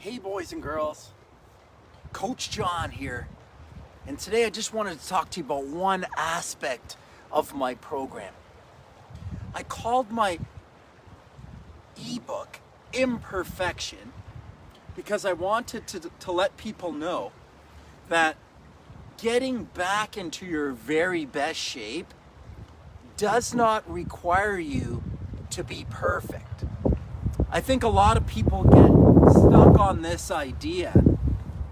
Hey boys and girls, Coach John here, and today I just wanted to talk to you about one aspect of my program. I called my ebook Imperfection because I wanted to let people know that getting back into your very best shape does not require you to be perfect. I think a lot of people get stuck on this idea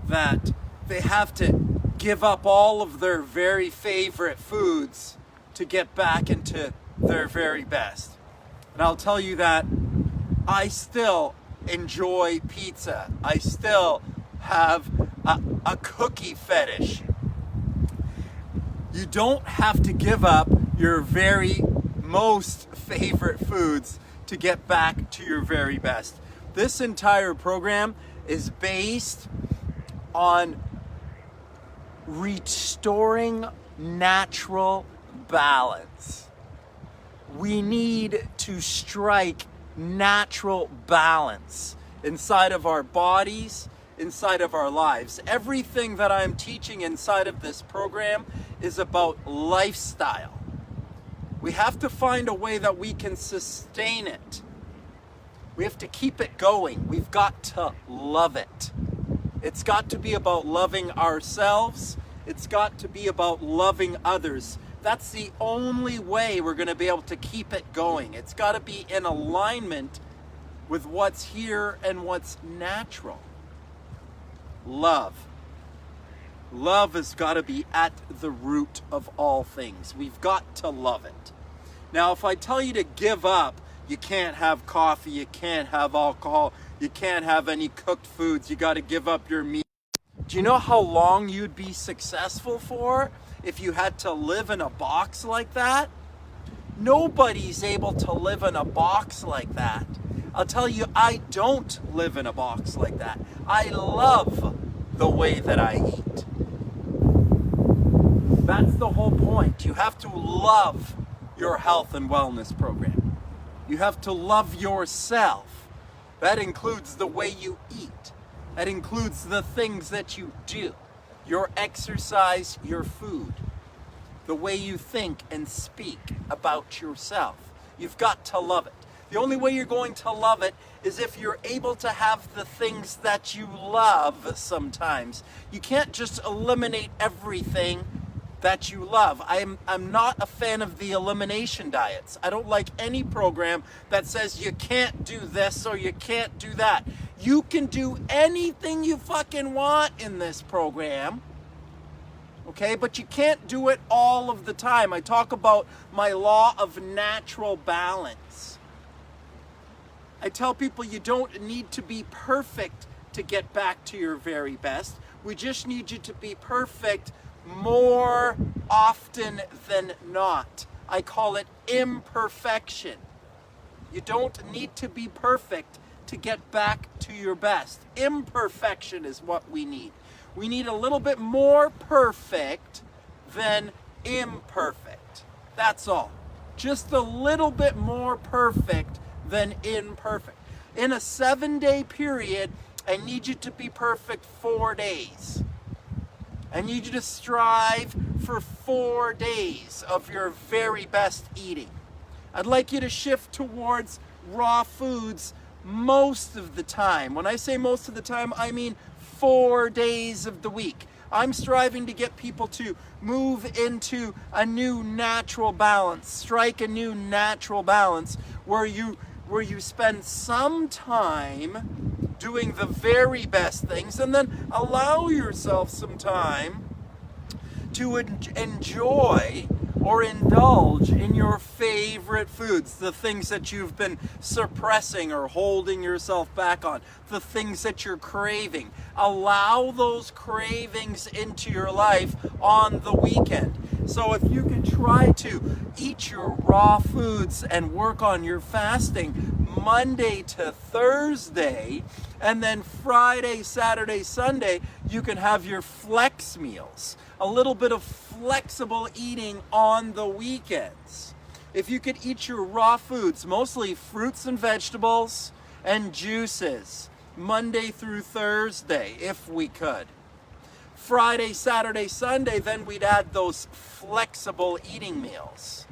that they have to give up all of their very favorite foods to get back into their very best. And I'll tell you that I still enjoy pizza. I still have a cookie fetish. You don't have to give up your very most favorite foods to get back to your very best. This entire program is based on restoring natural balance. We need to strike natural balance inside of our bodies, inside of our lives. Everything that I'm teaching inside of this program is about lifestyle. We have to find a way that we can sustain it. We have to keep it going. We've got to love it. It's got to be about loving ourselves. It's got to be about loving others. That's the only way we're going to be able to keep it going. It's got to be in alignment with what's here and what's natural. Love. Love has got to be at the root of all things. We've got to love it. Now, if I tell you to give up, you can't have coffee, you can't have alcohol, you can't have any cooked foods, you got to give up your meat. Do you know how long you'd be successful for if you had to live in a box like that? Nobody's able to live in a box like that. I'll tell you, I don't live in a box like that. I love the way that I eat. That's the whole point. You have to love your health and wellness program. You have to love yourself. That includes the way you eat. That includes the things that you do. Your exercise, your food. The way you think and speak about yourself. You've got to love it. The only way you're going to love it is if you're able to have the things that you love sometimes. You can't just eliminate everything that you love. I'm not a fan of the elimination diets. I don't like any program that says you can't do this or you can't do that. You can do anything you fucking want in this program. Okay, but you can't do it all of the time. I talk about my law of natural balance. I tell people you don't need to be perfect to get back to your very best. We just need you to be perfect more often than not. I call it imperfection. You don't need to be perfect to get back to your best. Imperfection is what we need. We need a little bit more perfect than imperfect. That's all. Just a little bit more perfect than imperfect. In a 7-day period, I need you to be perfect 4 days. I need you to strive for 4 days of your very best eating. I'd like you to shift towards raw foods most of the time. When I say most of the time, I mean 4 days of the week. I'm striving to get people to move into a new natural balance, strike a new natural balance where you spend some time doing the very best things and then allow yourself some time to enjoy or indulge in your favorite foods, the things that you've been suppressing or holding yourself back on, the things that you're craving. Allow those cravings into your life on the weekend. So if you can try to eat your raw foods and work on your fasting Monday to Thursday, and then Friday, Saturday, Sunday, you can have your flex meals. A little bit of flexible eating on the weekends. If you could eat your raw foods, mostly fruits and vegetables and juices, Monday through Thursday, if we could. Friday, Saturday, Sunday, then we'd add those flexible eating meals.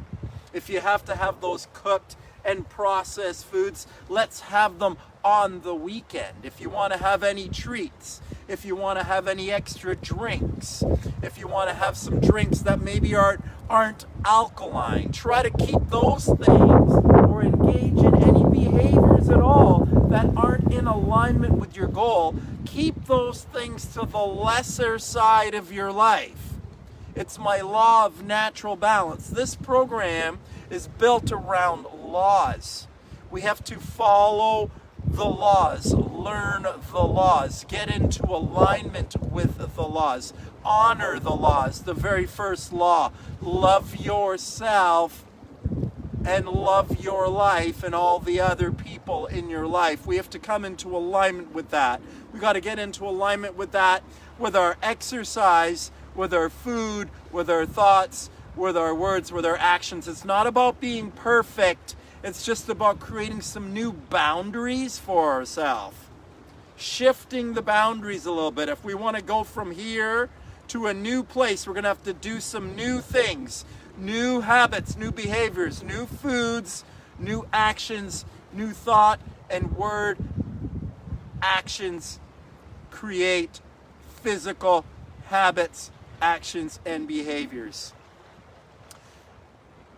If you have to have those cooked and processed foods, let's have them on the weekend. If you want to have any treats, if you want to have any extra drinks, if you want to have some drinks that maybe aren't alkaline, try to keep those things or engage in any behaviors at all that aren't in alignment with your goal. Keep those things to the lesser side of your life. It's my law of natural balance. This program is built around laws. We have to follow the laws, learn the laws, get into alignment with the laws, honor the laws. The very first law, love yourself and love your life and all the other people in your life. We have to come into alignment with that. We got to get into alignment with that, with our exercise, with our food, with our thoughts, with our words, with our actions. It's not about being perfect. It's just about creating some new boundaries for ourselves. Shifting the boundaries a little bit. If we want to go from here to a new place, we're going to have to do some new things, new habits, new behaviors, new foods, new actions, new thought and word actions create physical habits, actions, and behaviors.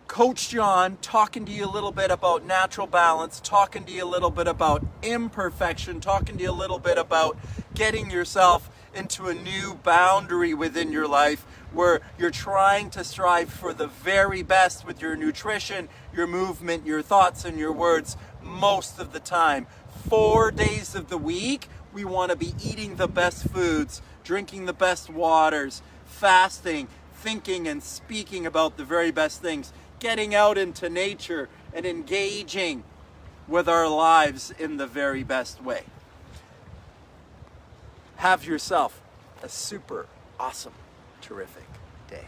Coach John talking to you a little bit about natural balance, talking to you a little bit about imperfection, talking to you a little bit about getting yourself into a new boundary within your life where you're trying to strive for the very best with your nutrition, your movement, your thoughts, and your words most of the time. 4 days of the week, we want to be eating the best foods, drinking the best waters, fasting, thinking and speaking about the very best things, getting out into nature and engaging with our lives in the very best way. Have yourself a super awesome, terrific day.